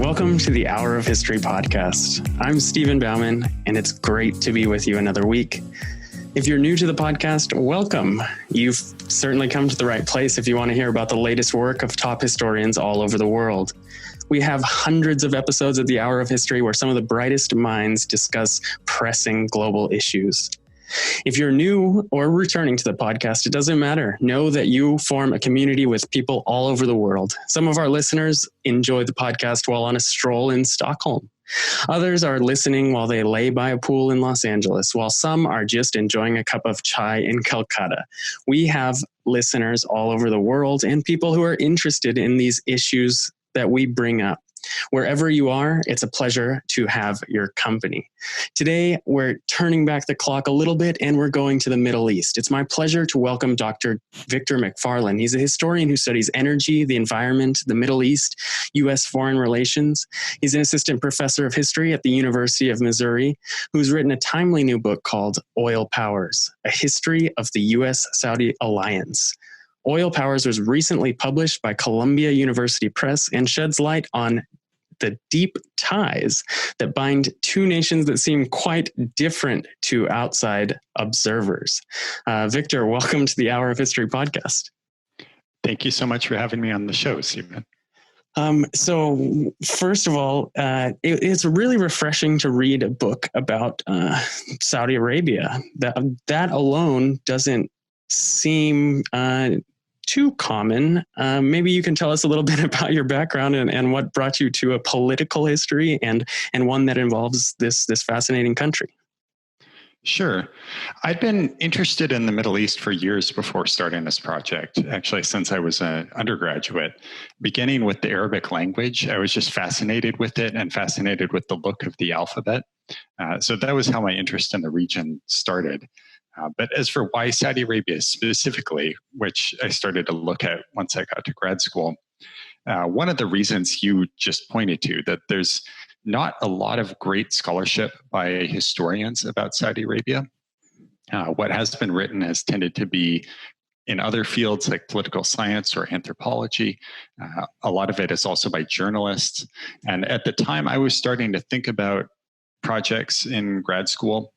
Welcome to the Hour of History podcast. I'm Stephen Bauman, and it's great to be with you another week. If you're new to the podcast, welcome. You've certainly come to the right place if you want to hear about the latest work of top historians all over the world. We have hundreds of episodes of the Hour of History where some of the brightest minds discuss pressing global issues. If you're new or returning to the podcast, it doesn't matter. Know that you form a community with people all over the world. Some of our listeners enjoy the podcast while on a stroll in Stockholm. Others are listening while they lay by a pool in Los Angeles, while some are just enjoying a cup of chai in Calcutta. We have listeners all over the world and people who are interested in these issues that we bring up. Wherever you are, it's a pleasure to have your company. Today, we're turning back the clock a little bit and we're going to the Middle East. It's my pleasure to welcome Dr. Victor McFarland. He's a historian who studies energy, the environment, the Middle East, U.S. foreign relations. He's an assistant professor of history at the University of Missouri, who's written a timely new book called Oil Powers, A History of the U.S. Saudi Alliance. Oil Powers was recently published by Columbia University Press and sheds light on the deep ties that bind two nations that seem quite different to outside observers. Victor, welcome to the Hour of History podcast. Thank you so much for having me on the show, Stephen. So first of all, it's really refreshing to read a book about Saudi Arabia. That alone doesn't seem too common. Maybe you can tell us a little bit about your background and what brought you to a political history and one that involves this fascinating country. Sure. I'd been interested in the Middle East for years before starting this project, actually since I was an undergraduate. Beginning with the Arabic language, I was just fascinated with it and fascinated with the look of the alphabet. So that was how my interest in the region started. But as for why Saudi Arabia specifically, which I started to look at once I got to grad school, one of the reasons you just pointed to, that there's not a lot of great scholarship by historians about Saudi Arabia. What has been written has tended to be in other fields like political science or anthropology. A lot of it is also by journalists. And at the time, I was starting to think about projects in grad school.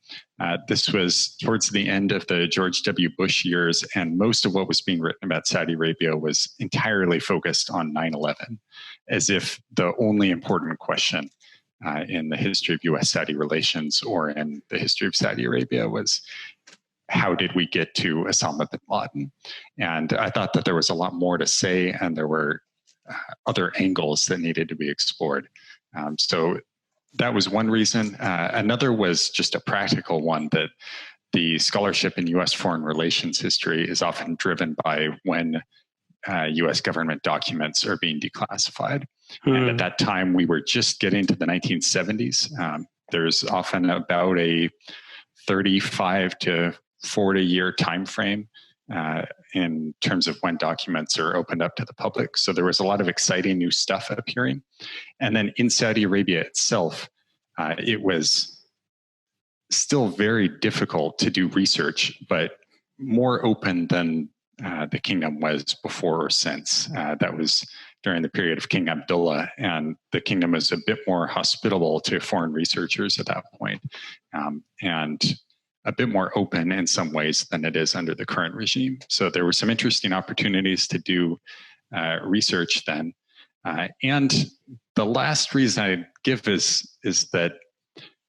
This was towards the end of the George W. Bush years, and most of what was being written about Saudi Arabia was entirely focused on 9/11, as if the only important question in the history of U.S. Saudi relations or in the history of Saudi Arabia was, how did we get to Osama bin Laden? And I thought that there was a lot more to say, and there were other angles that needed to be explored. So that was one reason. Another was just a practical one, that the scholarship in U.S. foreign relations history is often driven by when U.S. government documents are being declassified. And at that time, we were just getting to the 1970s. There's often about a 35 to 40 year time frame in terms of when documents are opened up to the public. So there was a lot of exciting new stuff appearing. And then in Saudi Arabia itself, it was still very difficult to do research, but more open than the kingdom was before or since. That was during the period of King Abdullah, and the kingdom was a bit more hospitable to foreign researchers at that point, and a bit more open in some ways than it is under the current regime. So there were some interesting opportunities to do research then. And the last reason I'd give is that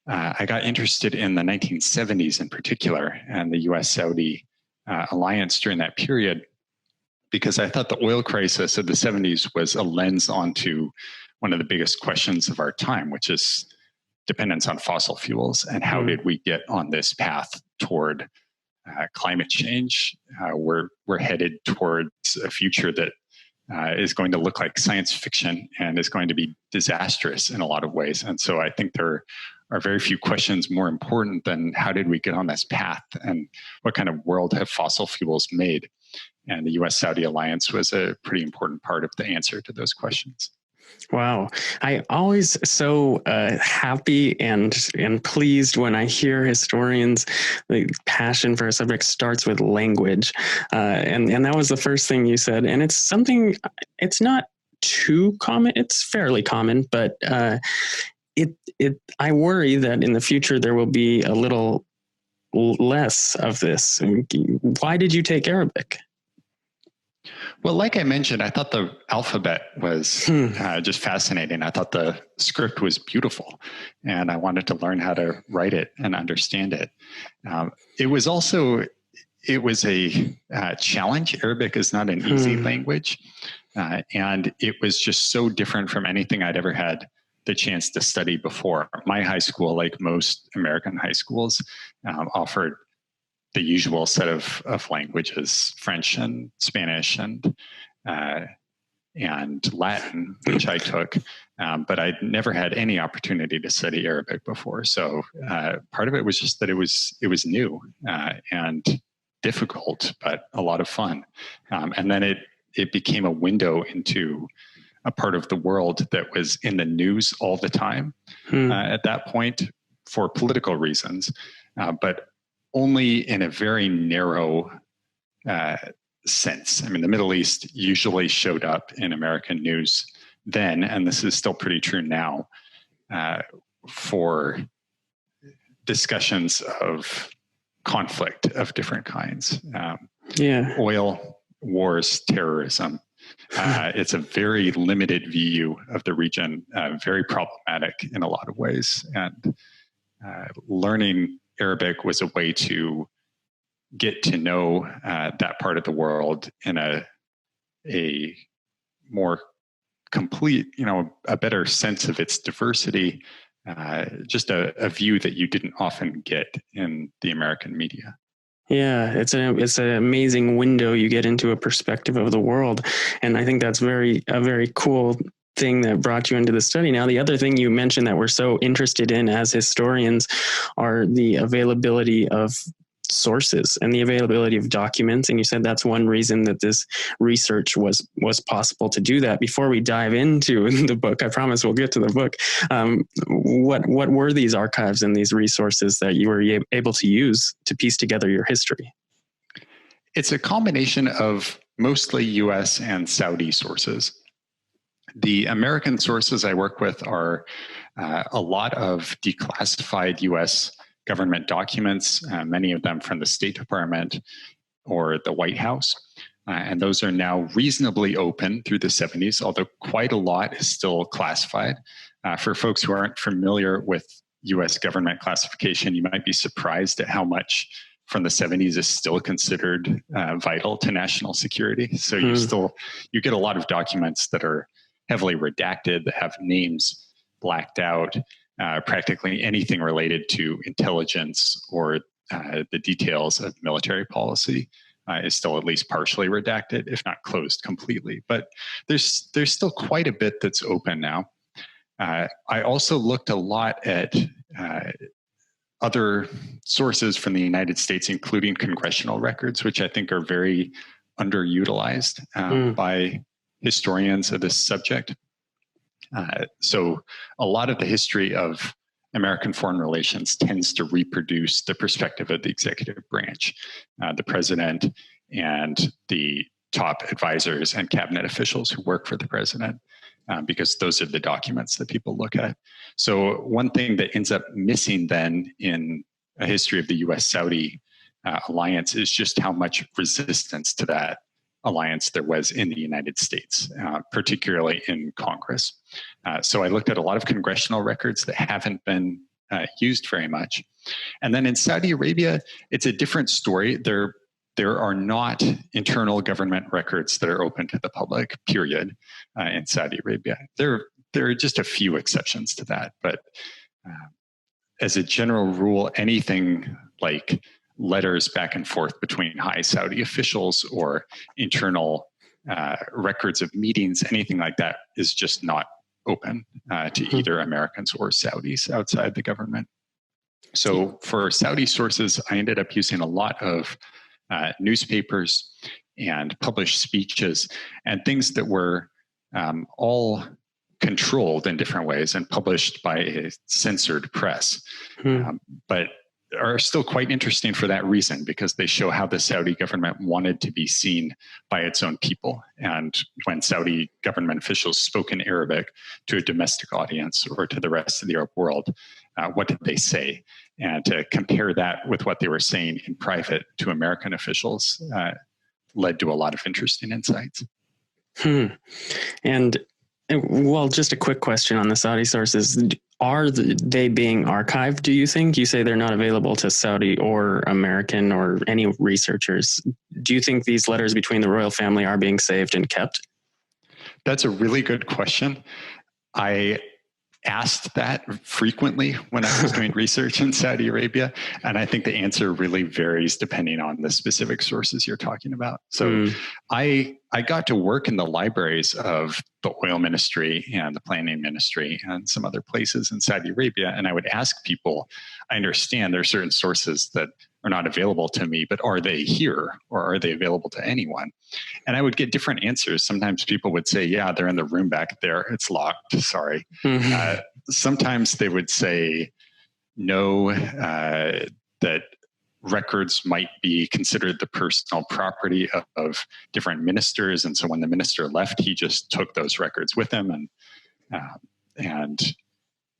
I got interested in the 1970s in particular, and the U.S. Saudi Alliance during that period, because I thought the oil crisis of the 70s was a lens onto one of the biggest questions of our time, which is dependence on fossil fuels, and how did we get on this path toward climate change? We're headed towards a future that is going to look like science fiction and is going to be disastrous in a lot of ways. And so I think there are very few questions more important than how did we get on this path, and what kind of world have fossil fuels made? And the U.S. Saudi Alliance was a pretty important part of the answer to those questions. Wow. I always so happy and pleased when I hear historians, the passion for a subject starts with language. And that was the first thing you said. And it's something, it's not too common. It's fairly common, but I worry that in the future there will be a little less of this. Why did you take Arabic? Well, like I mentioned, I thought the alphabet was just fascinating. I thought the script was beautiful, and I wanted to learn how to write it and understand it. It was a challenge. Arabic is not an easy language, and it was just so different from anything I'd ever had the chance to study before. My high school, like most American high schools, offered the usual set of languages: French and Spanish and Latin, which I took. But I'd never had any opportunity to study Arabic before. So part of it was just that it was new and difficult, but a lot of fun. And then it became a window into a part of the world that was in the news all the time at that point for political reasons, but only in a very narrow sense. I mean, the Middle East usually showed up in American news then, and this is still pretty true now, for discussions of conflict of different kinds. Oil, wars, terrorism. It's a very limited view of the region, very problematic in a lot of ways. And learning Arabic was a way to get to know that part of the world in a more complete, a better sense of its diversity, just a view that you didn't often get in the American media. Yeah, it's an amazing window you get into a perspective of the world. And I think that's a very cool thing that brought you into the study. Now, the other thing you mentioned that we're so interested in as historians are the availability of sources and the availability of documents. And you said that's one reason that this research was possible to do that. Before we dive into the book, I promise we'll get to the book. What were these archives and these resources that you were able to use to piece together your history? It's a combination of mostly U.S. and Saudi sources. The American sources I work with are a lot of declassified U.S. government documents, many of them from the State Department or the White House. And those are now reasonably open through the 70s, although quite a lot is still classified. For folks who aren't familiar with U.S. government classification, you might be surprised at how much from the 70s is still considered vital to national security. So you get a lot of documents that are heavily redacted, that have names blacked out. Practically anything related to intelligence or the details of military policy is still at least partially redacted, if not closed completely. But there's still quite a bit that's open now. I also looked a lot at other sources from the United States, including congressional records, which I think are very underutilized by historians of this subject. So a lot of the history of American foreign relations tends to reproduce the perspective of the executive branch, the president and the top advisors and cabinet officials who work for the president, because those are the documents that people look at. So one thing that ends up missing then in a history of the U.S. Saudi alliance is just how much resistance to that alliance there was in the United States, particularly in Congress. So I looked at a lot of congressional records that haven't been used very much. And then in Saudi Arabia, it's a different story. There are not internal government records that are open to the public, period, in Saudi Arabia. There are just a few exceptions to that. But as a general rule, anything like letters back and forth between high Saudi officials or internal records of meetings, anything like that is just not open to either Americans or Saudis outside the government. So for Saudi sources, I ended up using a lot of newspapers and published speeches and things that were all controlled in different ways and published by a censored press. But are still quite interesting for that reason, because they show how the Saudi government wanted to be seen by its own people. And when Saudi government officials spoke in Arabic to a domestic audience or to the rest of the Arab world, what did they say? And to compare that with what they were saying in private to American officials led to a lot of interesting insights. And well, just a quick question on the Saudi sources. Are they being archived, do you think? You say they're not available to Saudi or American or any researchers. Do you think these letters between the royal family are being saved and kept? That's a really good question. I asked that frequently when I was doing research in Saudi Arabia, and I think the answer really varies depending on the specific sources you're talking about. So I got to work in the libraries of the oil ministry and the planning ministry and some other places in Saudi Arabia, and I would ask people, I understand there are certain sources that are not available to me, but are they here or are they available to anyone? And I would get different answers. Sometimes people would say, yeah, they're in the room back there. It's locked. Sorry. Sometimes they would say, no, that records might be considered the personal property of different ministers. And so when the minister left, he just took those records with him. And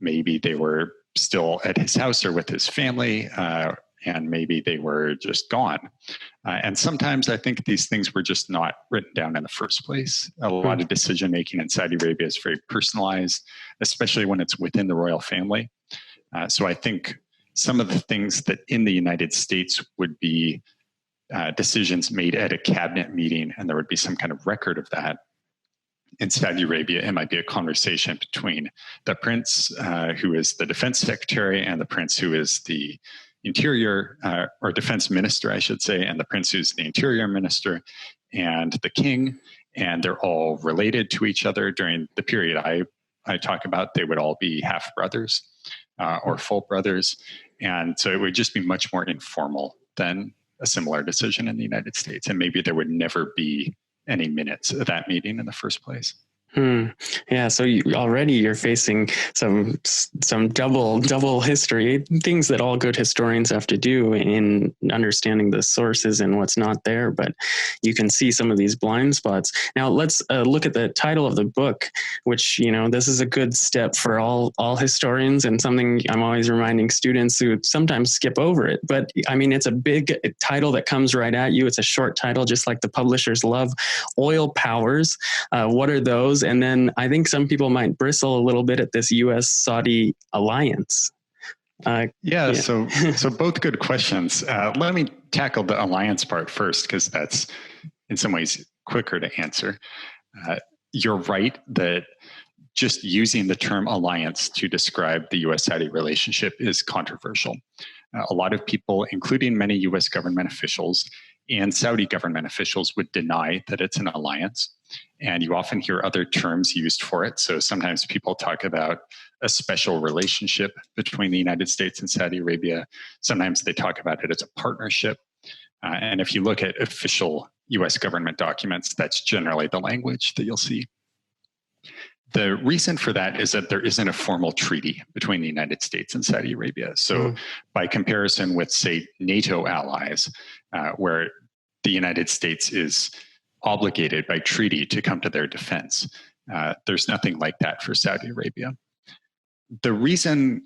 maybe they were still at his house or with his family, and maybe they were just gone. And sometimes I think these things were just not written down in the first place. A lot of decision-making in Saudi Arabia is very personalized, especially when it's within the royal family. So I think some of the things that in the United States would be decisions made at a cabinet meeting, and there would be some kind of record of that. In Saudi Arabia, it might be a conversation between the prince, who is the defense secretary, and the prince who is the interior or defense minister, I should say, and the prince who's the interior minister, and the king, and they're all related to each other. During the period I talk about, they would all be half brothers or full brothers, and so it would just be much more informal than a similar decision in the United States, and maybe there would never be any minutes of that meeting in the first place. Yeah, so you're facing some double history, things that all good historians have to do in understanding the sources and what's not there, but you can see some of these blind spots. Now let's look at the title of the book, which, this is a good step for all historians, and something I'm always reminding students who sometimes skip over it. But I mean, it's a big title that comes right at you. It's a short title, just like the publishers love. Oil powers. What are those? And then I think some people might bristle a little bit at this U.S. Saudi Alliance. So both good questions. Let me tackle the alliance part first, because that's in some ways quicker to answer. You're right that just using the term alliance to describe the U.S. Saudi relationship is controversial. A lot of people, including many U.S. government officials and Saudi government officials, would deny that it's an alliance. And you often hear other terms used for it. So sometimes people talk about a special relationship between the United States and Saudi Arabia. Sometimes they talk about it as a partnership. And if you look at official US government documents, that's generally the language that you'll see. The reason for that is that there isn't a formal treaty between the United States and Saudi Arabia. So by comparison with, say, NATO allies, where the United States is obligated by treaty to come to their defense, there's nothing like that for Saudi Arabia. The reason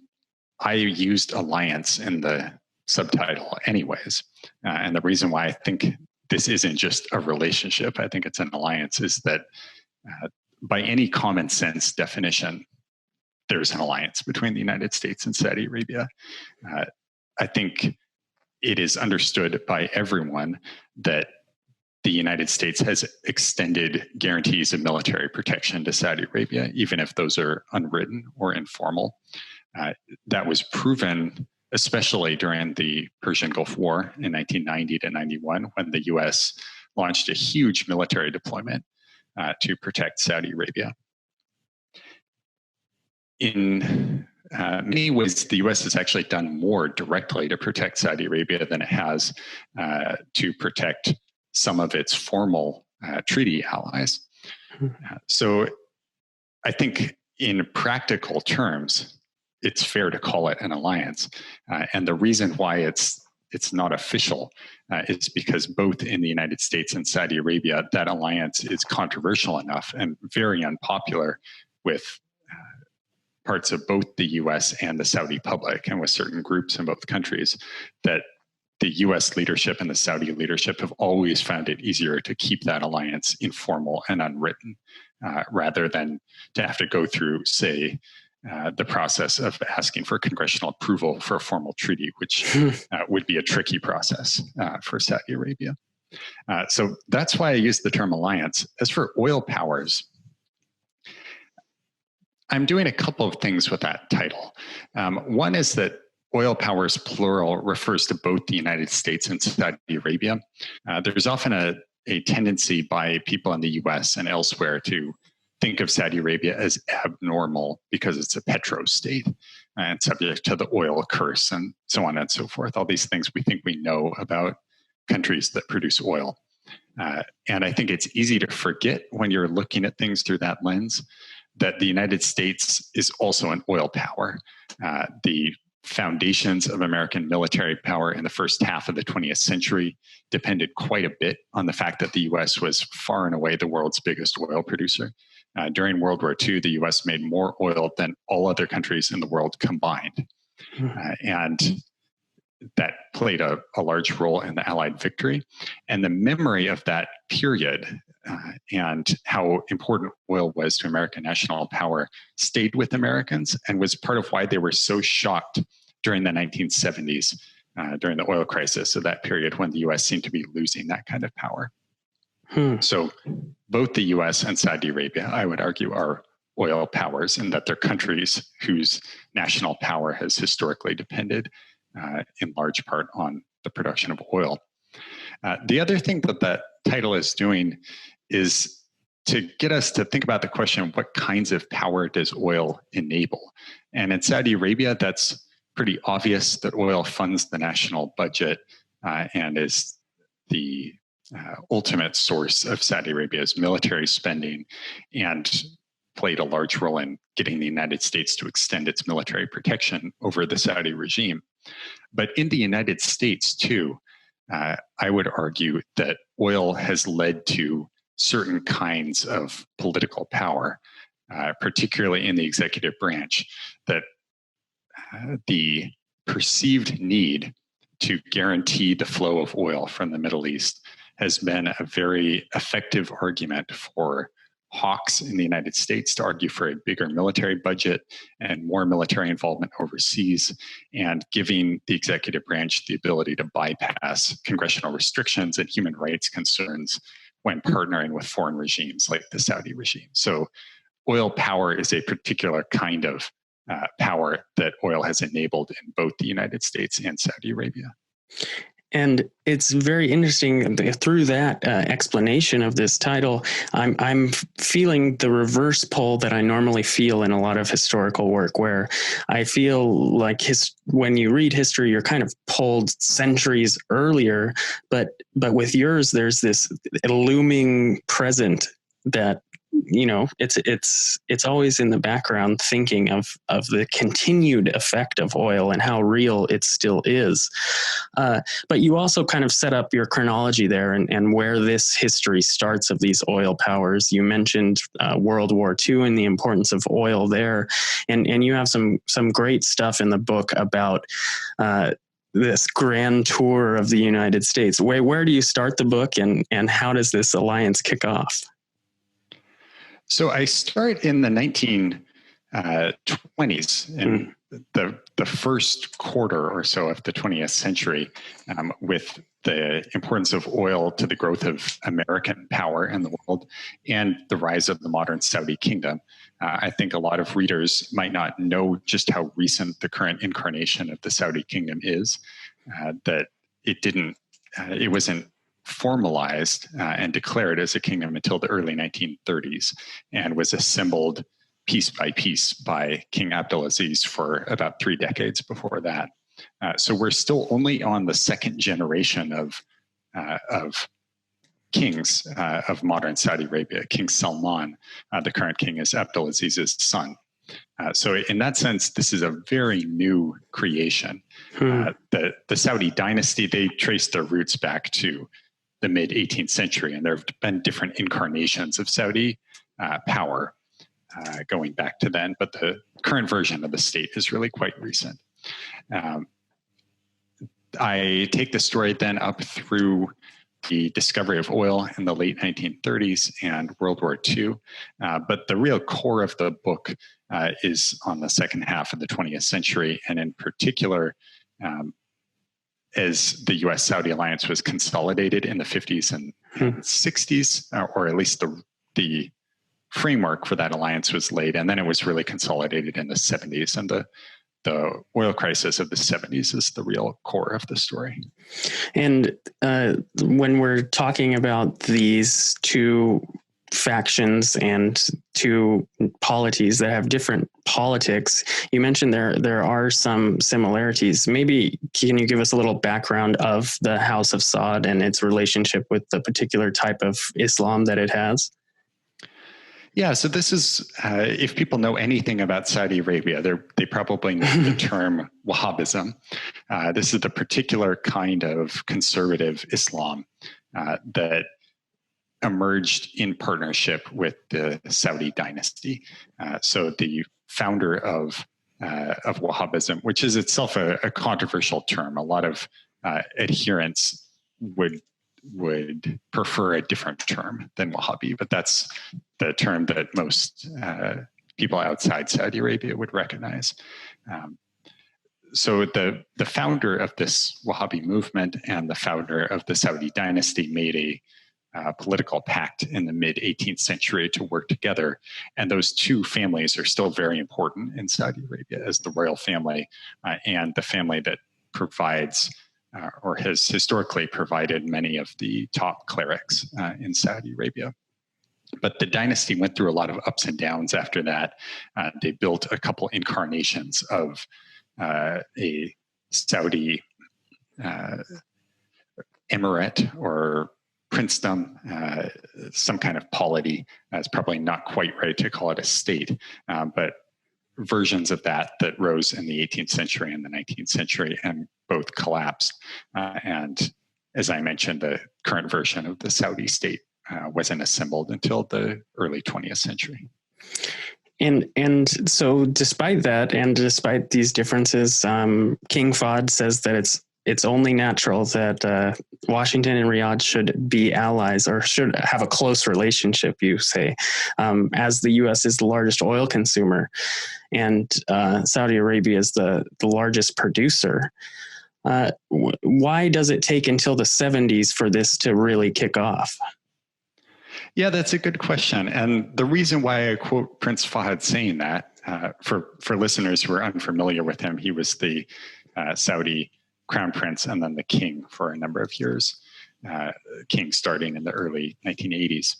I used alliance in the subtitle anyways, and the reason why I think this isn't just a relationship, I think it's an alliance, is that by any common sense definition, there's an alliance between the United States and Saudi Arabia. I think it is understood by everyone that the United States has extended guarantees of military protection to Saudi Arabia, even if those are unwritten or informal. That was proven especially during the Persian Gulf War in 1990 to 91, when the US launched a huge military deployment to protect Saudi Arabia. In many ways, the US has actually done more directly to protect Saudi Arabia than it has to protect some of its formal treaty allies. So I think in practical terms, it's fair to call it an alliance. And the reason why it's not official is because both in the United States and Saudi Arabia, that alliance is controversial enough and very unpopular with parts of both the US and the Saudi public, and with certain groups in both countries, that the US leadership and the Saudi leadership have always found it easier to keep that alliance informal and unwritten, rather than to have to go through, say, the process of asking for congressional approval for a formal treaty, which would be a tricky process for Saudi Arabia. So that's why I use the term alliance. As for oil powers, I'm doing a couple of things with that title. One is that oil powers plural refers to both the United States and Saudi Arabia. There's often a tendency by people in the US and elsewhere to think of Saudi Arabia as abnormal because it's a petro state and subject to the oil curse and so on and so forth. All these things we think we know about countries that produce oil. And I think it's easy to forget when you're looking at things through that lens that the United States is also an oil power. The foundations of American military power in the first half of the 20th century depended quite a bit on the fact that the US was far and away the world's biggest oil producer. During World War II, the US made more oil than all other countries in the world combined. And that played a large role in the Allied victory. And the memory of that period and how important oil was to American national power stayed with Americans and was part of why they were so shocked during the 1970s, during the oil crisis of that period when the US seemed to be losing that kind of power. So both the US and Saudi Arabia, I would argue, are oil powers, and that they're countries whose national power has historically depended in large part on the production of oil. The other thing that that title is doing is to get us to think about the question, what kinds of power does oil enable? And in Saudi Arabia, that's pretty obvious that oil funds the national budget and is the ultimate source of Saudi Arabia's military spending, and played a large role in getting the United States to extend its military protection over the Saudi regime. But in the United States, too, I would argue that oil has led to certain kinds of political power, particularly in the executive branch, that the perceived need to guarantee the flow of oil from the Middle East has been a very effective argument for hawks in the United States to argue for a bigger military budget and more military involvement overseas, and giving the executive branch the ability to bypass congressional restrictions and human rights concerns when partnering with foreign regimes like the Saudi regime. So oil power is a particular kind of power that oil has enabled in both the United States and Saudi Arabia. And it's very interesting through that explanation of this title. I'm feeling the reverse pull that I normally feel in a lot of historical work, where I feel like when you read history, you're kind of pulled centuries earlier, but with yours, there's this looming present that, you know, it's always in the background, thinking of the continued effect of oil and how real it still is. But you also kind of set up your chronology there and where this history starts of these oil powers. You mentioned World War II and the importance of oil there, and you have some great stuff in the book about this grand tour of the United States. Where do you start the book, and how does this alliance kick off? So I start in the 1920s, in the first quarter or so of the 20th century, with the importance of oil to the growth of American power in the world and the rise of the modern Saudi kingdom. I think a lot of readers might not know just how recent the current incarnation of the Saudi kingdom is, that it wasn't formalized and declared as a kingdom until the early 1930s, and was assembled piece by piece by King Abdulaziz for about 3 decades before that. So we're still only on the second generation of kings of modern Saudi Arabia. King Salman, the current king, is Abdulaziz's son. So in that sense, this is a very new creation. The Saudi dynasty, they trace their roots back to the mid-18th century, and there have been different incarnations of Saudi power going back to then, but the current version of the state is really quite recent. I take the story then up through the discovery of oil in the late 1930s and World War II. But the real core of the book is on the second half of the 20th century, and in particular, as the U.S. Saudi Alliance was consolidated in the 50s and 60s, or at least the framework for that alliance was laid, and then it was really consolidated in the 70s, and the oil crisis of the 70s is the real core of the story. And when we're talking about these two factions and two polities that have different politics, you mentioned there are some similarities. Maybe can you give us a little background of the House of Saud and its relationship with the particular type of Islam that it has? Yeah, so this is, if people know anything about Saudi Arabia, they probably know the term Wahhabism. This is the particular kind of conservative Islam that emerged in partnership with the Saudi dynasty. So the founder of Wahhabism, which is itself a controversial term, a lot of adherents would prefer a different term than Wahhabi, but that's the term that most people outside Saudi Arabia would recognize. So the founder of this Wahhabi movement and the founder of the Saudi dynasty made a political pact in the mid-18th century to work together. And those two families are still very important in Saudi Arabia as the royal family and the family that provides or has historically provided many of the top clerics in Saudi Arabia. But the dynasty went through a lot of ups and downs after that. They built a couple incarnations of a Saudi emirate or princedom, some kind of polity. It's probably not quite right to call it a state, but versions of that rose in the 18th century and the 19th century, and both collapsed. And as I mentioned, the current version of the Saudi state wasn't assembled until the early 20th century. And so despite that, and despite these differences, King Fahd says that it's only natural that Washington and Riyadh should be allies or should have a close relationship, you say, as the U.S. is the largest oil consumer and Saudi Arabia is the largest producer. Why does it take until the 70s for this to really kick off? Yeah, that's a good question. And the reason why I quote Prince Fahd saying that, for listeners who are unfamiliar with him, he was the Saudi crown prince and then the king for a number of years, king starting in the early 1980s.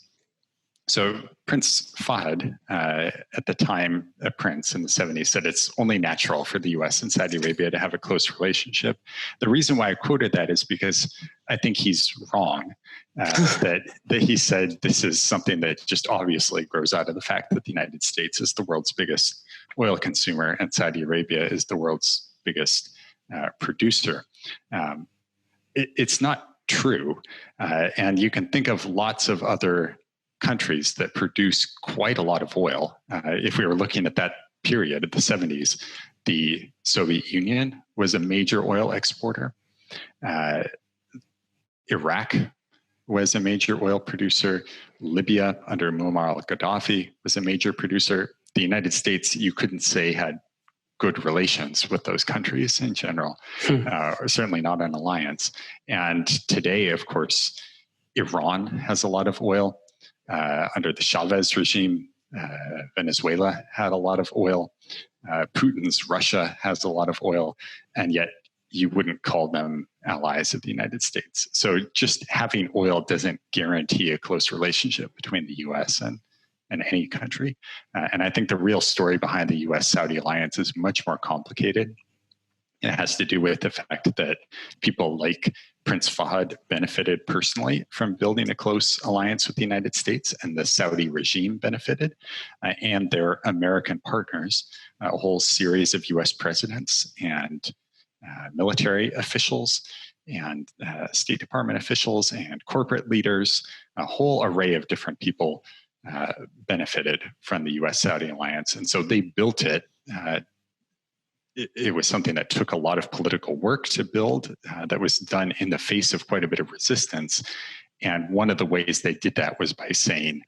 So Prince Fahd, at the time a prince in the 70s, said it's only natural for the US and Saudi Arabia to have a close relationship. The reason why I quoted that is because I think he's wrong, that he said this is something that just obviously grows out of the fact that the United States is the world's biggest oil consumer and Saudi Arabia is the world's biggest producer. It's not true. And you can think of lots of other countries that produce quite a lot of oil. If we were looking at that period of the 70s, the Soviet Union was a major oil exporter. Iraq was a major oil producer. Libya under Muammar al-Gaddafi was a major producer. The United States, you couldn't say, had good relations with those countries in general, or certainly not an alliance. And today, of course, Iran has a lot of oil. Under the Chavez regime, Venezuela had a lot of oil. Putin's Russia has a lot of oil, and yet you wouldn't call them allies of the United States. So just having oil doesn't guarantee a close relationship between the US and any country. And I think the real story behind the U.S. Saudi alliance is much more complicated. It has to do with the fact that people like Prince Fahd benefited personally from building a close alliance with the United States, and the Saudi regime benefited, and their American partners, a whole series of U.S. presidents and military officials and State Department officials and corporate leaders, a whole array of different people benefited from the U.S. Saudi Alliance. And so they built it. It was something that took a lot of political work to build, that was done in the face of quite a bit of resistance. And one of the ways they did that was by saying,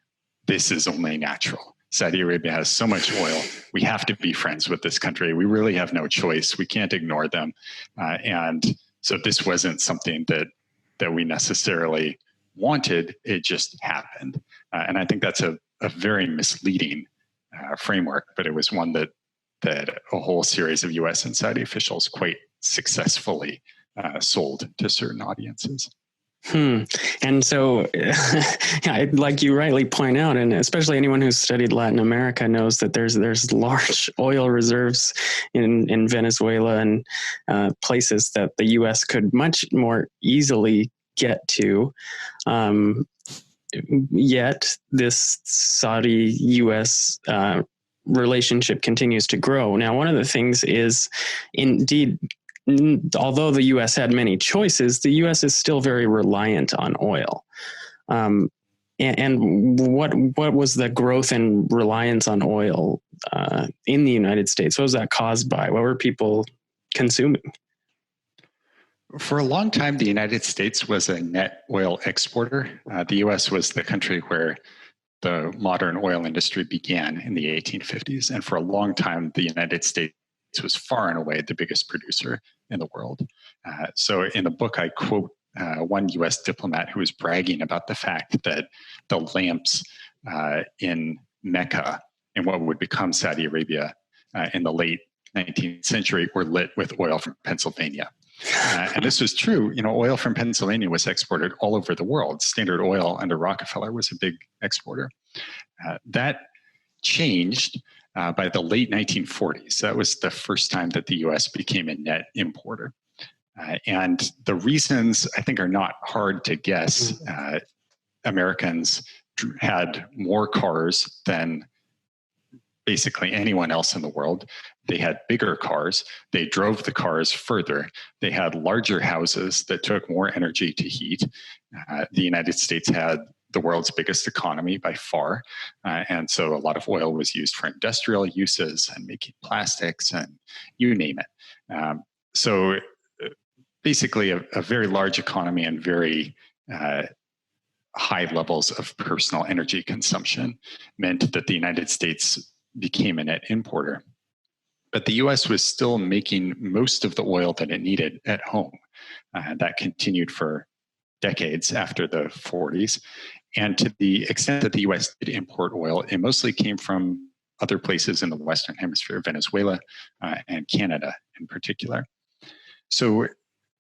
this is only natural. Saudi Arabia has so much oil. We have to be friends with this country. We really have no choice. We can't ignore them. And so this wasn't something that we necessarily wanted. It just happened. And I think that's a very misleading framework, but it was one that a whole series of U.S. and Saudi officials quite successfully sold to certain audiences. And so, like you rightly point out, and especially anyone who's studied Latin America knows that there's large oil reserves in Venezuela and places that the U.S. could much more easily get to. Yet this Saudi-U.S. relationship continues to grow. Now, one of the things is, indeed, although the U.S. had many choices, the U.S. is still very reliant on oil. And what was the growth and reliance on oil in the United States? What was that caused by? What were people consuming? For a long time, the United States was a net oil exporter. The U.S. was the country where the modern oil industry began in the 1850s. And for a long time, the United States was far and away the biggest producer in the world. So in the book, I quote one U.S. diplomat who was bragging about the fact that the lamps in Mecca, in what would become Saudi Arabia in the late 19th century, were lit with oil from Pennsylvania. And this was true. Oil from Pennsylvania was exported all over the world. Standard Oil under Rockefeller was a big exporter. That changed by the late 1940s. That was the first time that the U.S. became a net importer. And the reasons, I think, are not hard to guess. Americans had more cars than basically anyone else in the world. They had bigger cars. They drove the cars further. They had larger houses that took more energy to heat. The United States had the world's biggest economy by far. And so a lot of oil was used for industrial uses and making plastics and you name it. So basically a very large economy and very high levels of personal energy consumption meant that the United States became a net importer. But the US was still making most of the oil that it needed at home. That continued for decades after the 40s. And to the extent that the US did import oil, it mostly came from other places in the Western Hemisphere, Venezuela and Canada in particular. So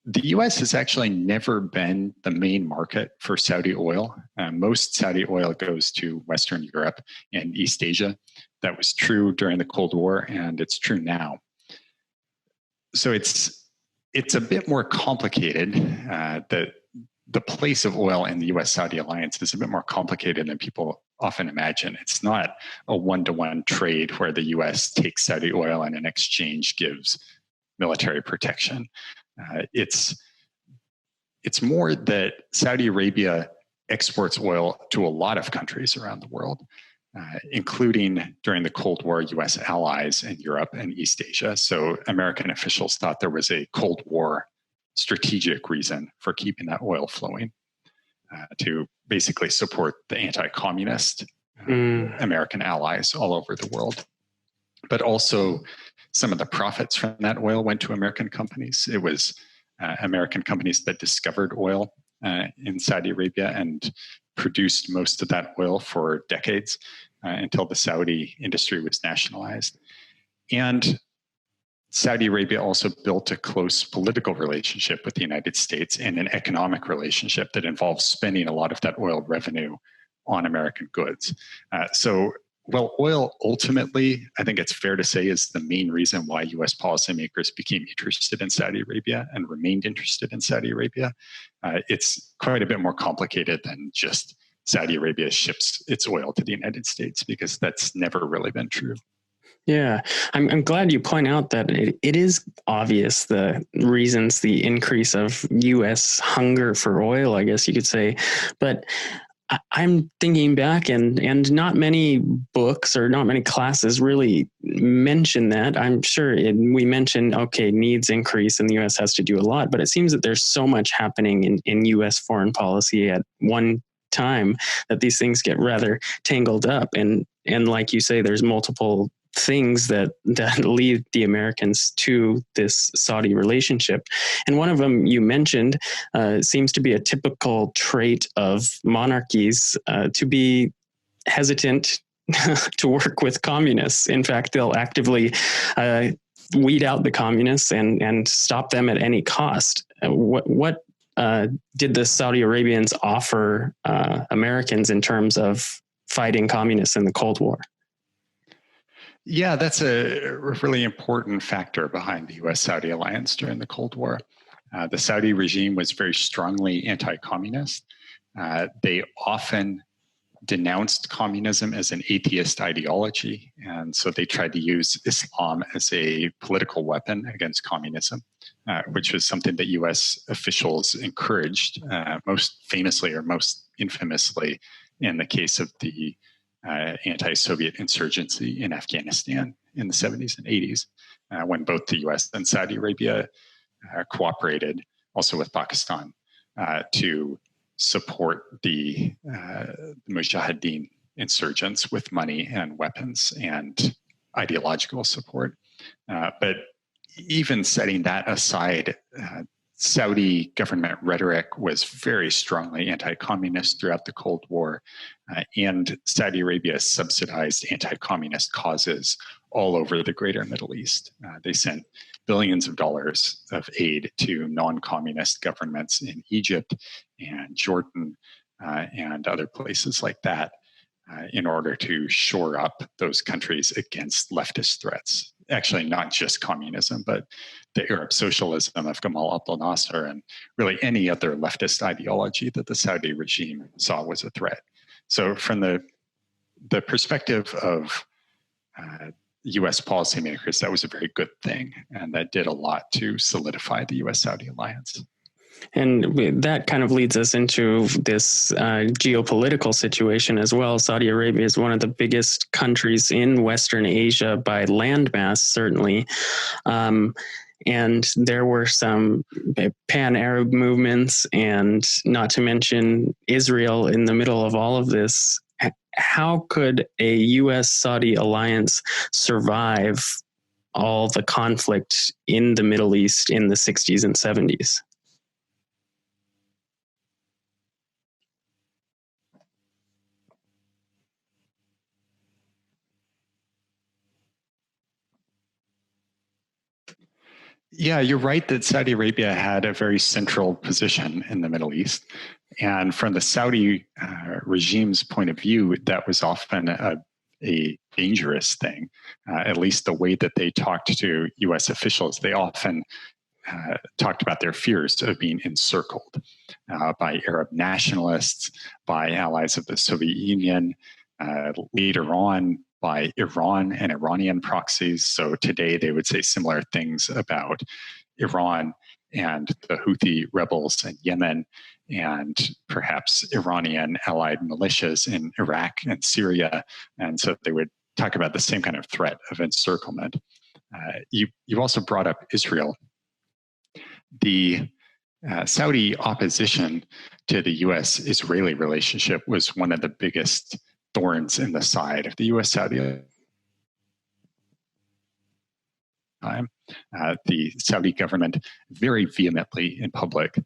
the US has actually never been the main market for Saudi oil. Most Saudi oil goes to Western Europe and East Asia. That was true during the Cold War, and it's true now. So it's a bit more complicated. The place of oil in the U.S. Saudi Alliance is a bit more complicated than people often imagine. It's not a one-to-one trade where the U.S. takes Saudi oil and in exchange gives military protection. It's more that Saudi Arabia exports oil to a lot of countries around the world, including during the Cold War, U.S. allies in Europe and East Asia. So American officials thought there was a Cold War strategic reason for keeping that oil flowing to basically support the anti-communist American allies all over the world. But also some of the profits from that oil went to American companies. It was American companies that discovered oil in Saudi Arabia and produced most of that oil for decades until the Saudi industry was nationalized. And Saudi Arabia also built a close political relationship with the United States and an economic relationship that involves spending a lot of that oil revenue on American goods. So Well, oil ultimately, I think it's fair to say, is the main reason why U.S. policymakers became interested in Saudi Arabia and remained interested in Saudi Arabia. It's quite a bit more complicated than just Saudi Arabia ships its oil to the United States, because that's never really been true. Yeah, I'm glad you point out that it is obvious the reasons, the increase of U.S. hunger for oil, I guess you could say. But I'm thinking back, and not many books or not many classes really mention that. I'm sure we mentioned, okay, needs increase and the U.S. has to do a lot, but it seems that there's so much happening in U.S. foreign policy at one time that these things get rather tangled up. And like you say, there's multiple things that lead the Americans to this Saudi relationship. And one of them you mentioned seems to be a typical trait of monarchies, to be hesitant to work with communists. In fact, they'll actively weed out the communists and stop them at any cost. What did the Saudi Arabians offer Americans in terms of fighting communists in the Cold War? Yeah, that's a really important factor behind the U.S. Saudi Alliance during the Cold War. The Saudi regime was very strongly anti-communist. They often denounced communism as an atheist ideology, and so they tried to use Islam as a political weapon against communism, which was something that U.S. officials encouraged, most famously or most infamously in the case of the anti-Soviet insurgency in Afghanistan in the 70s and 80s, when both the US and Saudi Arabia cooperated, also with Pakistan, to support the Mujahideen insurgents with money and weapons and ideological support. But even setting that aside, Saudi government rhetoric was very strongly anti-communist throughout the Cold War, and Saudi Arabia subsidized anti-communist causes all over the greater Middle East. They sent billions of dollars of aid to non-communist governments in Egypt and Jordan and other places like that in order to shore up those countries against leftist threats. Actually, not just communism, but the Arab socialism of Gamal Abdel Nasser and really any other leftist ideology that the Saudi regime saw was a threat. So from the perspective of U.S. policymakers, that was a very good thing, and that did a lot to solidify the U.S. Saudi alliance. And that kind of leads us into this geopolitical situation as well. Saudi Arabia is one of the biggest countries in Western Asia by landmass, certainly. And there were some pan-Arab movements, and not to mention Israel in the middle of all of this. How could a U.S. Saudi alliance survive all the conflict in the Middle East in the 60s and 70s? Yeah, you're right that Saudi Arabia had a very central position in the Middle East. And from the Saudi regime's point of view, that was often a dangerous thing. At least the way that they talked to US officials, they often talked about their fears of being encircled by Arab nationalists, by allies of the Soviet Union, later on by Iran and Iranian proxies. So today they would say similar things about Iran and the Houthi rebels in Yemen, and perhaps Iranian allied militias in Iraq and Syria. And so they would talk about the same kind of threat of encirclement. You also brought up Israel. The Saudi opposition to the US-Israeli relationship was one of the biggest thorns in the side of the U.S. Saudi time. The Saudi government very vehemently in public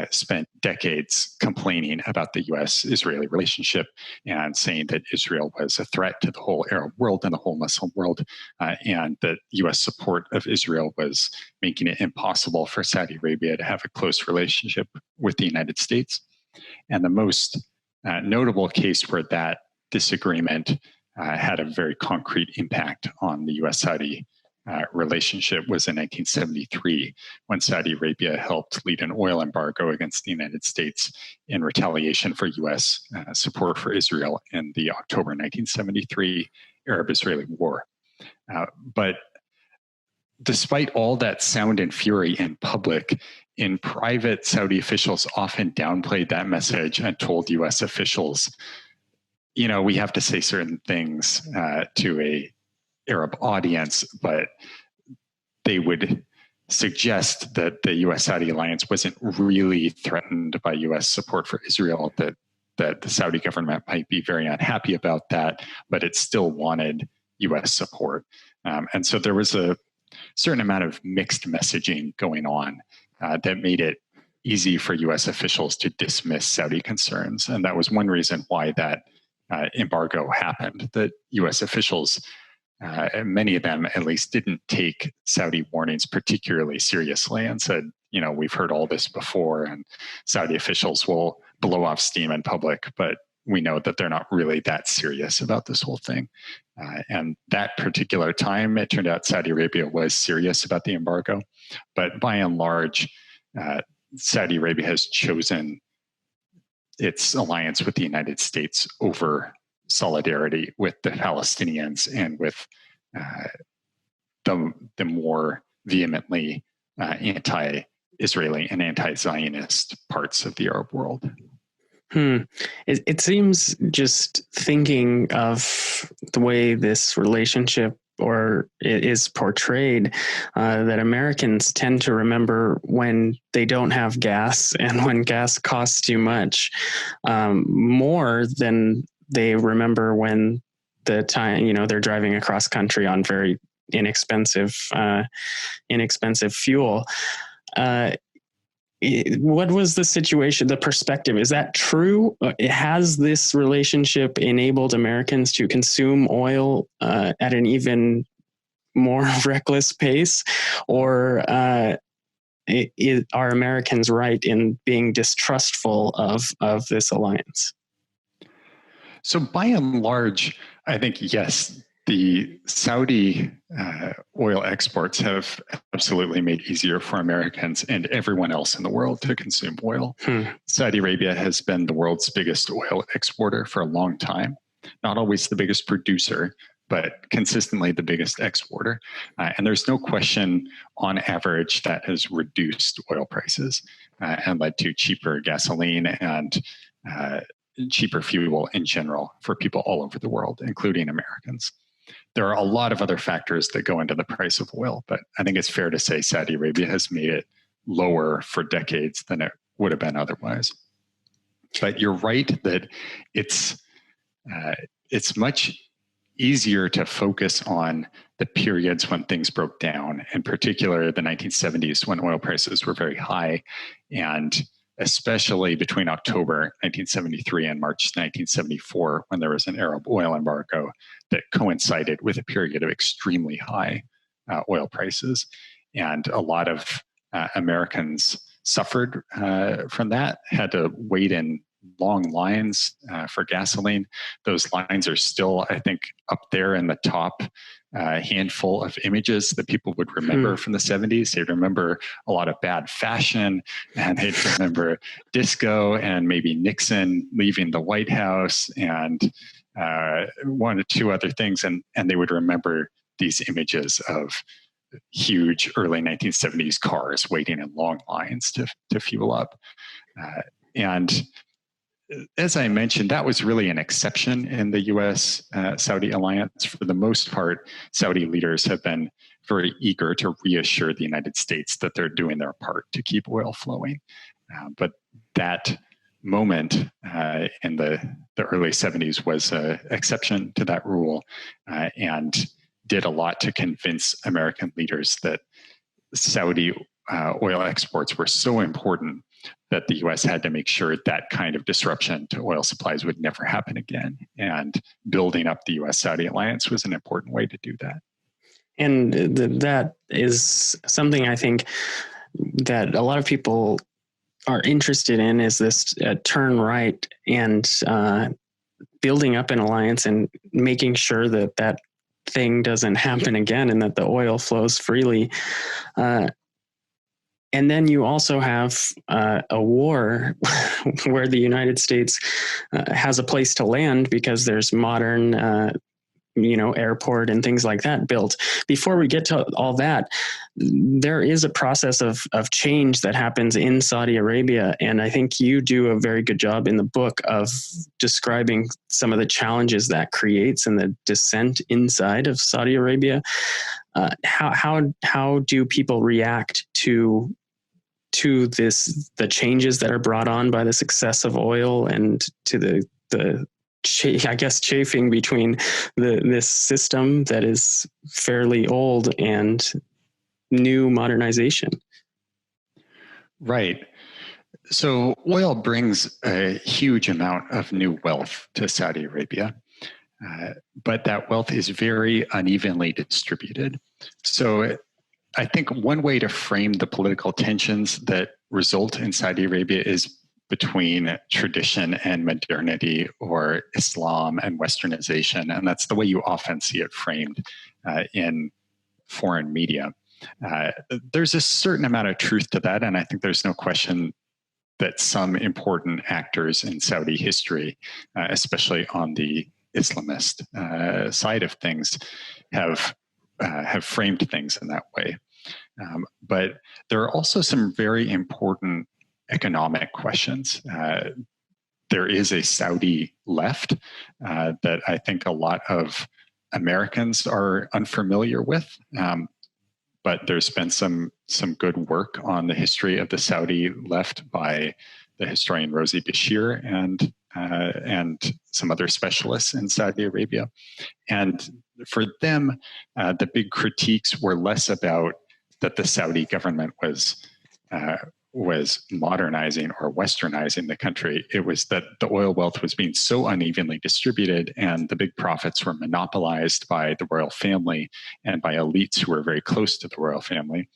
spent decades complaining about the U.S.-Israeli relationship and saying that Israel was a threat to the whole Arab world and the whole Muslim world, and that U.S. support of Israel was making it impossible for Saudi Arabia to have a close relationship with the United States. And the most notable case where that disagreement had a very concrete impact on the U.S. Saudi relationship was in 1973, when Saudi Arabia helped lead an oil embargo against the United States in retaliation for U.S. Support for Israel in the October 1973 Arab-Israeli War. But despite all that sound and fury in public, in private, Saudi officials often downplayed that message and told U.S. officials, we have to say certain things to a Arab audience, but they would suggest that the U.S. Saudi Alliance wasn't really threatened by U.S. support for Israel, that the Saudi government might be very unhappy about that, but it still wanted U.S. support. And so there was a certain amount of mixed messaging going on that made it easy for U.S. officials to dismiss Saudi concerns. And that was one reason why that embargo happened, that U.S. officials, many of them at least, didn't take Saudi warnings particularly seriously and said, we've heard all this before and Saudi officials will blow off steam in public, but we know that they're not really that serious about this whole thing. And that particular time, it turned out Saudi Arabia was serious about the embargo. But by and large, Saudi Arabia has chosen its alliance with the United States over solidarity with the Palestinians and with the more vehemently anti-Israeli and anti-Zionist parts of the Arab world. It seems, just thinking of the way this relationship or it is portrayed, that Americans tend to remember when they don't have gas and when gas costs too much, more than they remember when the time, they're driving across country on very inexpensive fuel. What was the situation, the perspective? Is that true? Has this relationship enabled Americans to consume oil at an even more reckless pace? Or are Americans right in being distrustful of this alliance? So by and large, I think, yes, the Saudi oil exports have absolutely made it easier for Americans and everyone else in the world to consume oil. Saudi Arabia has been the world's biggest oil exporter for a long time, not always the biggest producer, but consistently the biggest exporter. And there's no question, on average, that has reduced oil prices and led to cheaper gasoline and cheaper fuel in general for people all over the world, including Americans. There are a lot of other factors that go into the price of oil, but I think it's fair to say Saudi Arabia has made it lower for decades than it would have been otherwise. But you're right that it's much easier to focus on the periods when things broke down, in particular the 1970s when oil prices were very high, and especially between October 1973 and March 1974, when there was an Arab oil embargo that coincided with a period of extremely high oil prices. And a lot of Americans suffered from that, had to wait in long lines for gasoline. Those lines are still, I think, up there in the top handful of images that people would remember from the 70s. They'd remember a lot of bad fashion, and they'd remember disco and maybe Nixon leaving the White House and one or two other things. And they would remember these images of huge early 1970s cars waiting in long lines to fuel up. And as I mentioned, that was really an exception in the U.S. Saudi alliance. For the most part, Saudi leaders have been very eager to reassure the United States that they're doing their part to keep oil flowing. But that moment in the early 70s was an exception to that rule and did a lot to convince American leaders that Saudi oil exports were so important that the U.S. had to make sure that kind of disruption to oil supplies would never happen again. And building up the U.S. Saudi alliance was an important way to do that. And that is something I think that a lot of people are interested in, is this turn right and building up an alliance and making sure that that thing doesn't happen again and that the oil flows freely. And then you also have a war where the United States has a place to land because there's modern, airport and things like that built. Before we get to all that, there is a process of change that happens in Saudi Arabia. And I think you do a very good job in the book of describing some of the challenges that creates and the dissent inside of Saudi Arabia. How do people react to the changes that are brought on by the success of oil and to the chafing between this system that is fairly old and new modernization? Right. So oil brings a huge amount of new wealth to Saudi Arabia, but that wealth is very unevenly distributed. So I think one way to frame the political tensions that result in Saudi Arabia is between tradition and modernity, or Islam and Westernization. And that's the way you often see it framed in foreign media. There's a certain amount of truth to that. And I think there's no question that some important actors in Saudi history, especially on the Islamist side of things, have framed things in that way. But there are also some very important economic questions. There is a Saudi left that I think a lot of Americans are unfamiliar with. But there's been some good work on the history of the Saudi left by the historian Rosie Bashir and some other specialists in Saudi Arabia. And for them, the big critiques were less about that the Saudi government was modernizing or westernizing the country. It was that the oil wealth was being so unevenly distributed and the big profits were monopolized by the royal family and by elites who were very close to the royal family.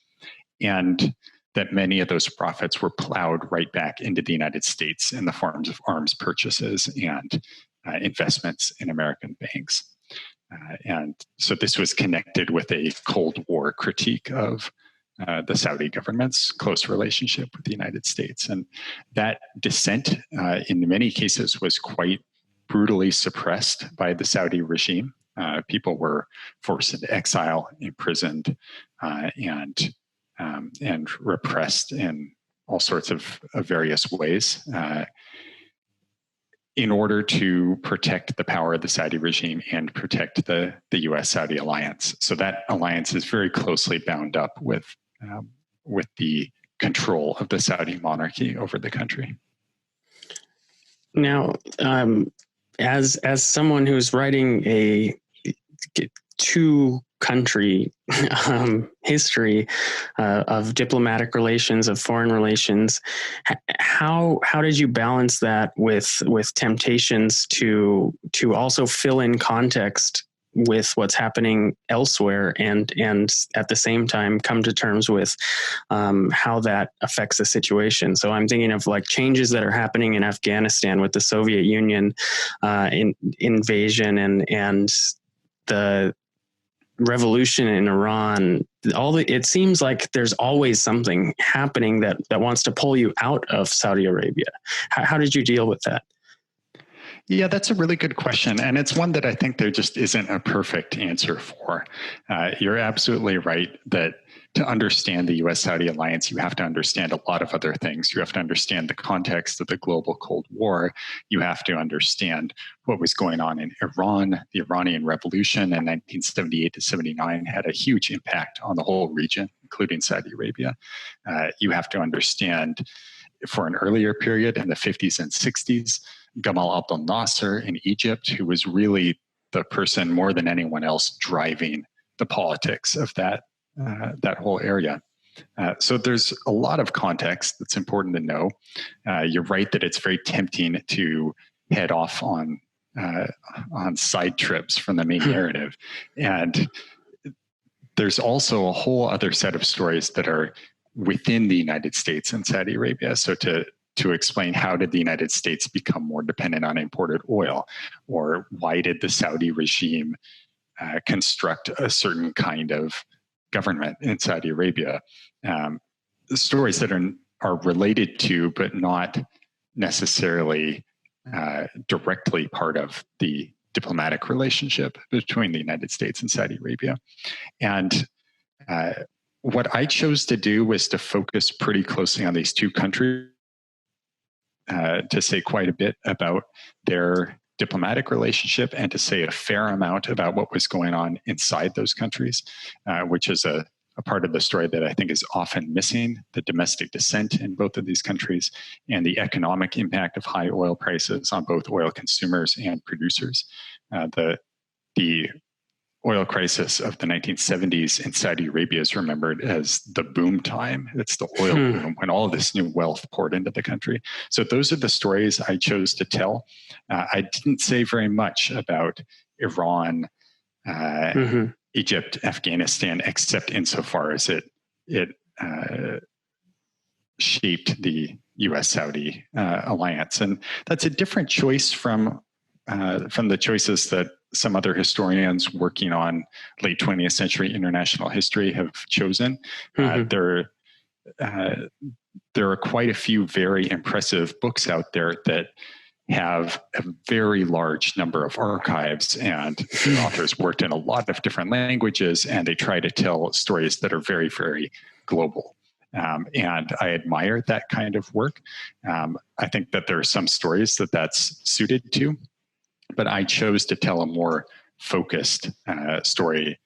And that many of those profits were plowed right back into the United States in the forms of arms purchases and investments in American banks. And so this was connected with a Cold War critique of the Saudi government's close relationship with the United States. And that dissent, in many cases, was quite brutally suppressed by the Saudi regime. People were forced into exile, imprisoned, and repressed in all sorts of various ways in order to protect the power of the Saudi regime and protect the U.S. Saudi Alliance. So that alliance is very closely bound up with the control of the Saudi monarchy over the country. Now, as someone who's writing a two-country history of diplomatic relations, of foreign relations, how did you balance that with temptations to also fill in context with what's happening elsewhere and at the same time come to terms with how that affects the situation? So I'm thinking of like changes that are happening in Afghanistan with the Soviet Union invasion and the revolution in Iran. It seems like there's always something happening that wants to pull you out of Saudi Arabia. How did you deal with that? Yeah, that's a really good question. And it's one that I think there just isn't a perfect answer for. You're absolutely right that to understand the U.S. Saudi Alliance, you have to understand a lot of other things. You have to understand the context of the global Cold War. You have to understand what was going on in Iran. The Iranian Revolution in 1978 to 79 had a huge impact on the whole region, including Saudi Arabia. You have to understand, for an earlier period in the 50s and 60s, Gamal Abdel Nasser in Egypt, who was really the person more than anyone else driving the politics of that whole area. So there's a lot of context that's important to know. You're right that it's very tempting to head off on side trips from the main narrative. And there's also a whole other set of stories that are within the United States and Saudi Arabia. So to to explain how did the United States become more dependent on imported oil, or why did the Saudi regime construct a certain kind of government in Saudi Arabia. Stories that are related to, but not necessarily directly part of the diplomatic relationship between the United States and Saudi Arabia. And what I chose to do was to focus pretty closely on these two countries, to say quite a bit about their diplomatic relationship and to say a fair amount about what was going on inside those countries, which is a part of the story that I think is often missing: the domestic dissent in both of these countries and the economic impact of high oil prices on both oil consumers and producers. The oil crisis of the 1970s in Saudi Arabia is remembered as the boom time. It's the oil boom when all of this new wealth poured into the country. So those are the stories I chose to tell. I didn't say very much about Iran, Egypt, Afghanistan, except insofar as it shaped the U.S. Saudi alliance. And that's a different choice from the choices that some other historians working on late 20th century international history have chosen. There are quite a few very impressive books out there that have a very large number of archives, and the authors worked in a lot of different languages, and they try to tell stories that are very, very global. And I admire that kind of work. I think that there are some stories that's suited to, but I chose to tell a more focused story,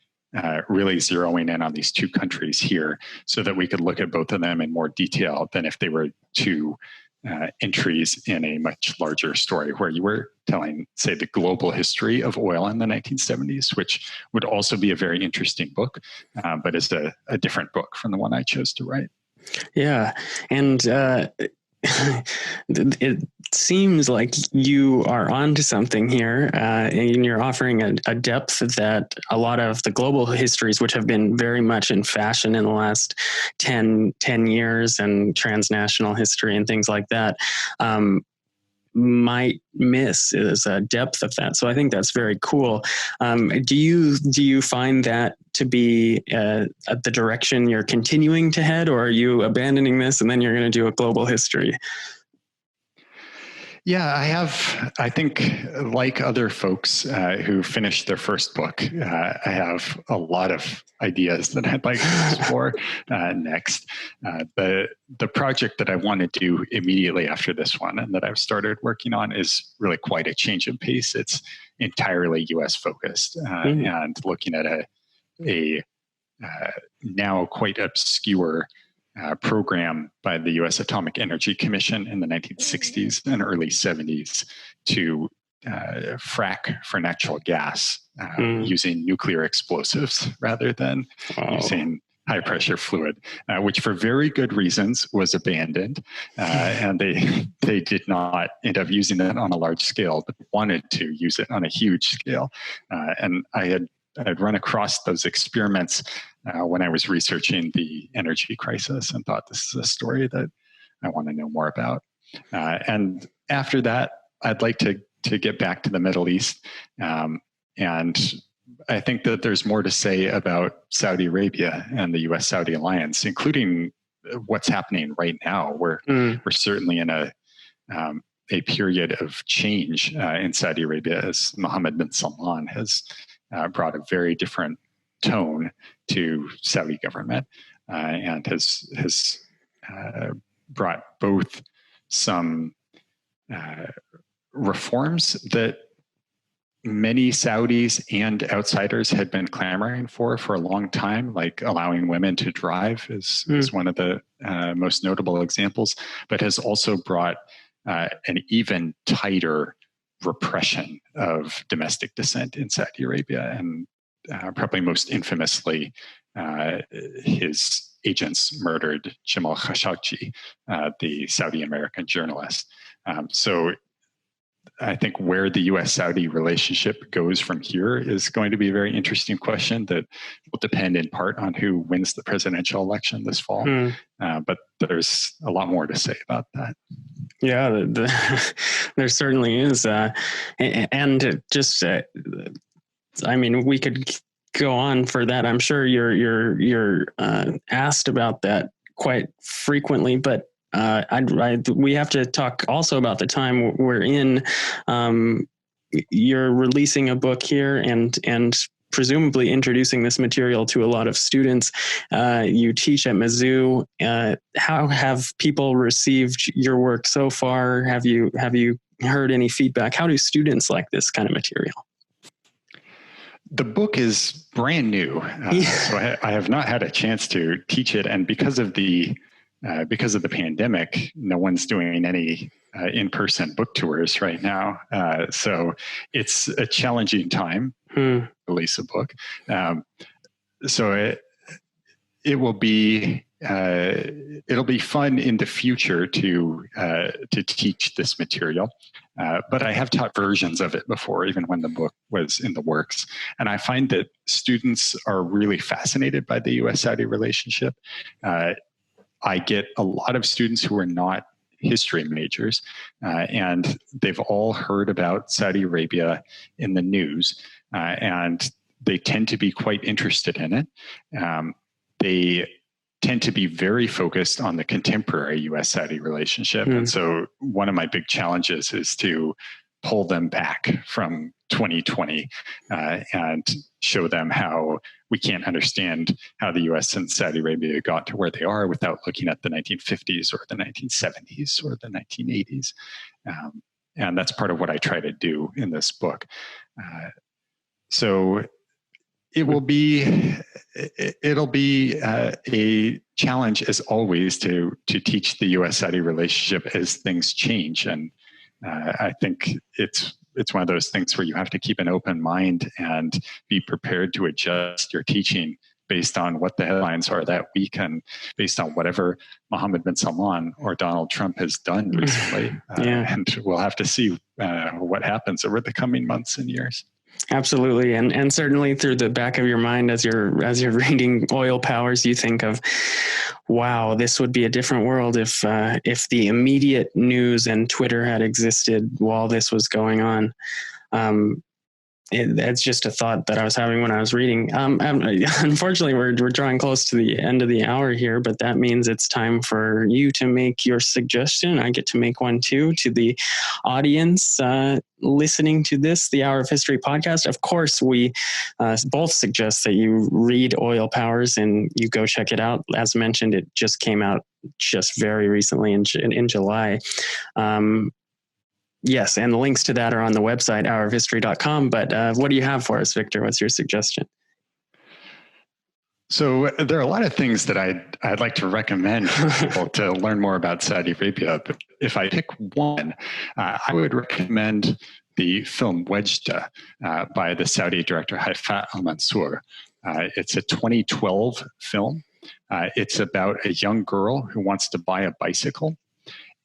really zeroing in on these two countries here so that we could look at both of them in more detail than if they were two entries in a much larger story where you were telling, say, the global history of oil in the 1970s, which would also be a very interesting book, but is a different book from the one I chose to write. Yeah. And it seems like you are onto something here, and you're offering a depth that a lot of the global histories, which have been very much in fashion in the last 10 years, and transnational history and things like that, might miss, is a depth of that. So I think that's very cool. Do you find that to be the direction you're continuing to head, or are you abandoning this and then you're going to do a global history? Yeah, I think, like other folks who finished their first book, I have a lot of ideas that I'd like to explore next. The project that I want to do immediately after this one, and that I've started working on, is really quite a change of pace. It's entirely U.S. focused, and looking at a now quite obscure program by the U.S. Atomic Energy Commission in the 1960s and early 70s to frack for natural gas using nuclear explosives rather than using high pressure fluid, which for very good reasons was abandoned. And they did not end up using it on a large scale, but wanted to use it on a huge scale. And I'd run across those experiments when I was researching the energy crisis, and thought, this is a story that I want to know more about. And after that, I'd like to get back to the Middle East. And I think that there's more to say about Saudi Arabia and the U.S. Saudi Alliance, including what's happening right now. We're certainly in a period of change in Saudi Arabia, as Mohammed bin Salman has brought a very different tone to Saudi government, and has brought both some reforms that many Saudis and outsiders had been clamoring for a long time, like allowing women to drive is one of the most notable examples, but has also brought an even tighter repression of domestic dissent in Saudi Arabia. And probably most infamously, his agents murdered Jamal Khashoggi, the Saudi American journalist. So I think where the U.S. Saudi relationship goes from here is going to be a very interesting question that will depend in part on who wins the presidential election this fall. But there's a lot more to say about that. Yeah, there certainly is. And just, I mean, we could go on for that. I'm sure you're asked about that quite frequently, but we have to talk also about the time we're in. You're releasing a book here and presumably introducing this material to a lot of students. You teach at Mizzou. How have people received your work so far? Have you heard any feedback? How do students like this kind of material? The book is brand new, so I have not had a chance to teach it, and because of the pandemic, no one's doing any in-person book tours right now. So it's a challenging time to release a book. So it will be it'll be fun in the future to teach this material. But I have taught versions of it before, even when the book was in the works. And I find that students are really fascinated by the U.S. Saudi relationship. I get a lot of students who are not history majors, and they've all heard about Saudi Arabia in the news, and they tend to be quite interested in it. They tend to be very focused on the contemporary U.S. Saudi relationship. And so one of my big challenges is to pull them back from 2020 and show them how we can't understand how the U.S. and Saudi Arabia got to where they are without looking at the 1950s or the 1970s or the 1980s. And that's part of what I try to do in this book. So it'll be a challenge, as always, to teach the U.S. Saudi relationship as things change. And I think it's one of those things where you have to keep an open mind and be prepared to adjust your teaching based on what the headlines are that week and based on whatever Mohammed bin Salman or Donald Trump has done recently. And we'll have to see what happens over the coming months and years. Absolutely. And certainly through the back of your mind, as you're reading Oil Powers, you think of, wow, this would be a different world if the immediate news and Twitter had existed while this was going on. It's just a thought that I was having when I was reading. Unfortunately, we're drawing close to the end of the hour here, but that means it's time for you to make your suggestion. I get to make one too, to the audience listening to this, the Hour of History podcast. Of course, we both suggest that you read Oil Powers and you go check it out. As mentioned, it just came out just very recently in July. Yes, and the links to that are on the website, hourofhistory.com. But what do you have for us, Victor? What's your suggestion? So there are a lot of things that I'd like to recommend for people to learn more about Saudi Arabia. But if I pick one, I would recommend the film Wajda by the Saudi director Haifa al-Mansour. It's a 2012 film. It's about a young girl who wants to buy a bicycle.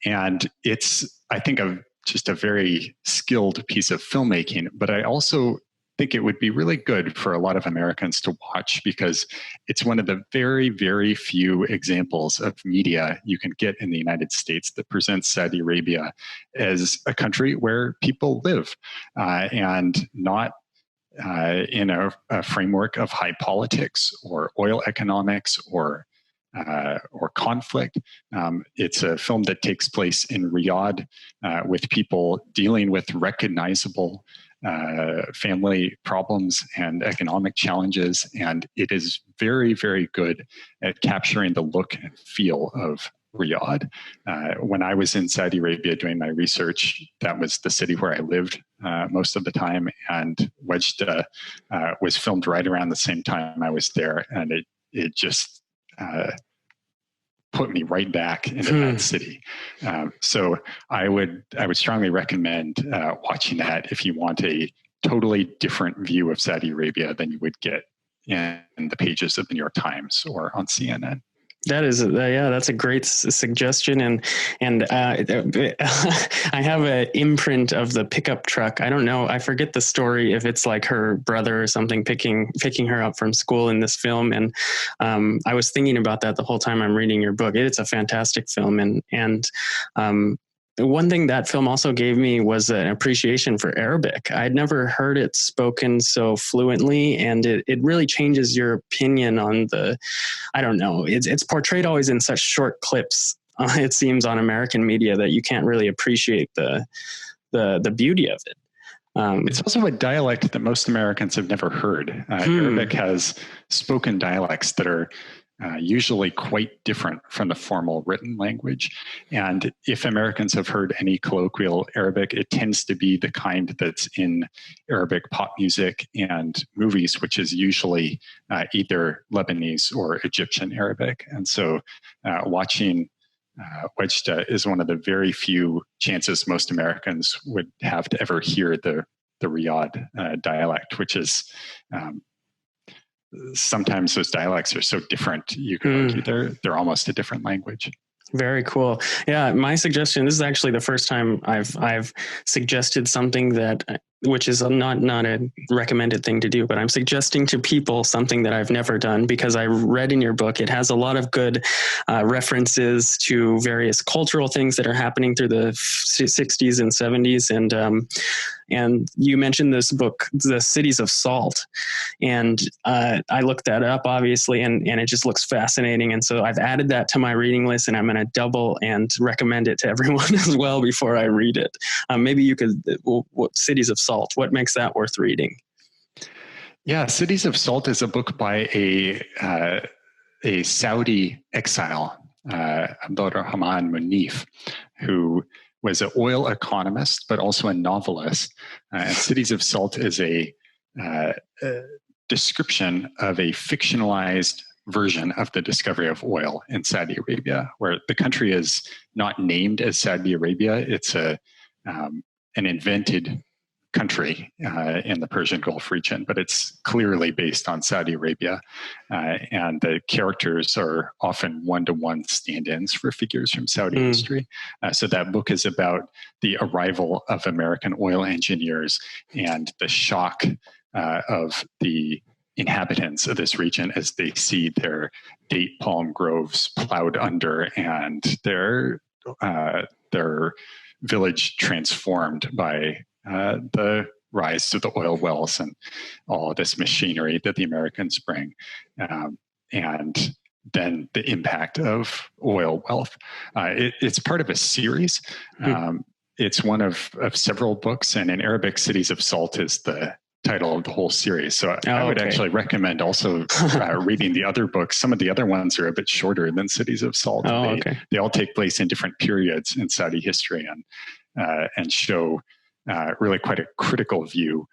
And it's, I think, just a very skilled piece of filmmaking, but I also think it would be really good for a lot of Americans to watch because it's one of the very, very few examples of media you can get in the United States that presents Saudi Arabia as a country where people live and not in a framework of high politics or oil economics or conflict. It's a film that takes place in Riyadh with people dealing with recognizable family problems and economic challenges. And it is very, very good at capturing the look and feel of Riyadh. When I was in Saudi Arabia doing my research, that was the city where I lived most of the time. And Wajda was filmed right around the same time I was there. And it just put me right back into that city. So I would strongly recommend watching that if you want a totally different view of Saudi Arabia than you would get in the pages of the New York Times or on CNN. That is, yeah, that's a great suggestion. And I have an imprint of the pickup truck. I don't know. I forget the story if it's like her brother or something picking her up from school in this film. And I was thinking about that the whole time I'm reading your book. It's a fantastic film. And one thing that film also gave me was an appreciation for Arabic. I'd never heard it spoken so fluently, and it really changes your opinion on I don't know, it's portrayed always in such short clips, it seems, on American media, that you can't really appreciate the beauty of it. It's also a dialect that most Americans have never heard. Arabic has spoken dialects that are usually quite different from the formal written language. And if Americans have heard any colloquial Arabic, it tends to be the kind that's in Arabic pop music and movies, which is usually either Lebanese or Egyptian Arabic. And so watching Wajda is one of the very few chances most Americans would have to ever hear the Riyadh dialect, which is sometimes those dialects are so different, you can argue they're almost a different language. Very cool. Yeah, my suggestion, this is actually the first time I've suggested something which is not a recommended thing to do, but I'm suggesting to people something that I've never done, because I read in your book, it has a lot of good references to various cultural things that are happening through the 60s and 70s. And you mentioned this book, The Cities of Salt. And I looked that up, obviously, and it just looks fascinating. And so I've added that to my reading list, and I'm going to double and recommend it to everyone as well before I read it. Maybe you could, Cities of Salt, what makes that worth reading? Yeah, Cities of Salt is a book by a Saudi exile, Abdurrahman Munif, who was an oil economist, but also a novelist. And Cities of Salt is a description of a fictionalized version of the discovery of oil in Saudi Arabia, where the country is not named as Saudi Arabia. It's an invented country in the Persian Gulf region, but it's clearly based on Saudi Arabia. And the characters are often one-to-one stand-ins for figures from Saudi history. So that book is about the arrival of American oil engineers and the shock of the inhabitants of this region as they see their date palm groves plowed under and their village transformed by the rise of the oil wells and all of this machinery that the Americans bring, and then the impact of oil wealth. It's part of a series. It's one of several books, and in Arabic, Cities of Salt is the title of the whole series. So I would actually recommend also reading the other books. Some of the other ones are a bit shorter than Cities of Salt. They all take place in different periods in Saudi history and show really quite a critical view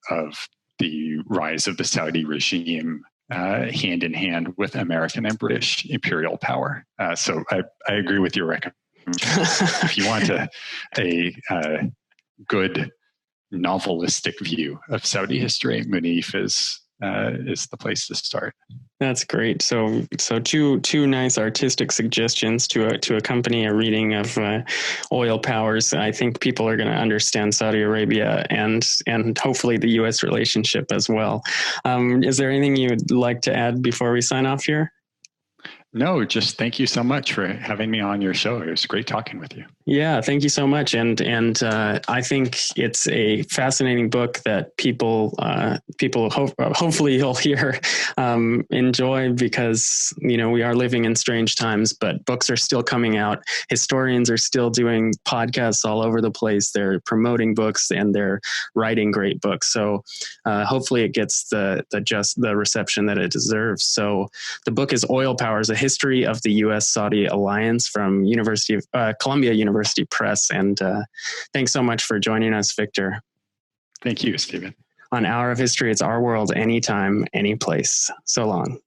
of the rise of the Saudi regime hand in hand with American and British imperial power. So I agree with your recommendation. If you want a good novelistic view of Saudi history, Munif is the place to start. That's great. So two nice artistic suggestions to accompany a reading of oil powers. I think people are going to understand Saudi Arabia and hopefully the U.S. relationship as well. Is there anything you'd like to add before we sign off here? No, just thank you so much for having me on your show. It was great talking with you. Yeah, thank you so much. And I think it's a fascinating book that people hopefully you'll hear enjoy, because we are living in strange times, but books are still coming out. Historians are still doing podcasts all over the place. They're promoting books and they're writing great books. So hopefully it gets the reception that it deserves. So the book is Oil Powers: A History of the U.S. Saudi Alliance from Columbia University Press. And thanks so much for joining us, Victor. Thank you, Stephen. On Hour of History, it's our world, anytime, any place. So long.